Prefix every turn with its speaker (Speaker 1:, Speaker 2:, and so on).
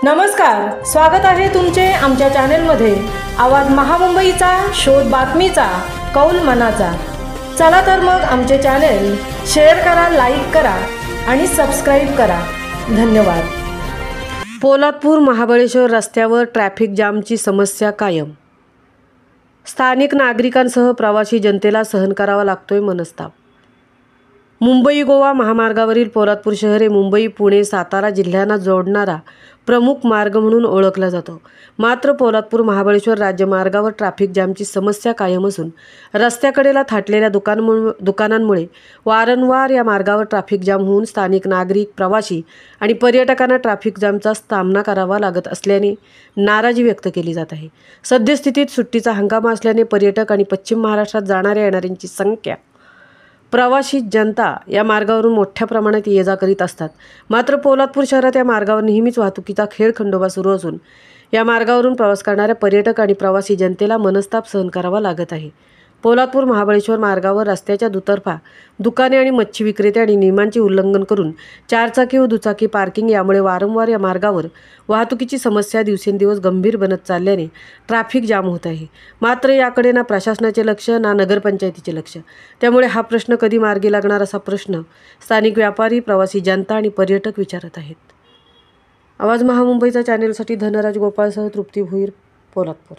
Speaker 1: नमस्कार, स्वागत आहे तुमचे आमच्या चॅनेलमध्ये। आवाज महामुंबईचा, शोध बातमीचा, कौल मनाचा। चला तर मग आमचे चॅनेल शेअर करा, लाईक करा आणि सबस्क्राइब करा। धन्यवाद। पोलादपूर महाबळेश्वर रस्त्यावर ट्रॅफिक जामची समस्या कायम। स्थानिक नागरिकांसह प्रवासी जनतेला सहन करावा लागतोय मनस्ताप। मुंबई गोवा महामार्गावरील पोलादपूर शहर हे मुंबई, पुणे, सातारा जिल्ह्यांना जोडणारा प्रमुख मार्ग म्हणून ओळखला जातो। मात्र पोलादपूर महाबळेश्वर राज्यमार्गावर ट्रॅफिक जामची समस्या कायम असून रस्त्याकडेला थाटलेल्या दुकानांमुळे वारंवार या मार्गावर ट्रॅफिक जाम होऊन स्थानिक नागरिक, प्रवासी आणि पर्यटकांना ट्रॅफिक जामचा सामना करावा लागत असल्याने नाराजी व्यक्त केली जात आहे। सद्यस्थितीत सुट्टीचा हंगाम असल्याने पर्यटक आणि पश्चिम महाराष्ट्रात जाणाऱ्या येणाऱ्यांची संख्या, प्रवासी जनता या मार्गावरून मोठ्या प्रमाणात ये-जा करीत असतात। मात्र पोलादपूर शहरात या मार्गावर नेहमीच वाहतुकीचा खेळखंडोबा सुरू असून या मार्गावरून प्रवास करणाऱ्या पर्यटक आणि प्रवासी जनतेला मनस्ताप सहन करावा लागत आहे। पोलादपूर महाबळेश्वर मार्गावर रस्त्याच्या दुतर्फा दुकाने आणि मच्छी विक्रेते आणि नियमांचे उल्लंघन करून चारचाकी व दुचाकी पार्किंग यामुळे वारंवार या मार्गावर वाहतुकीची समस्या दिवसेंदिवस गंभीर बनत चालल्याने ट्रॅफिक जाम होत आहे। मात्र याकडे ना प्रशासनाचे लक्ष ना नगरपंचायतीचे लक्ष, त्यामुळे हा प्रश्न कधी मार्गी लागणार असा प्रश्न स्थानिक व्यापारी, प्रवासी जनता आणि पर्यटक विचारत आहेत। आवाज महामुंबईचा चॅनेलसाठी धनराज गोपाळसह तृप्ती भोईर, पोलादपूर।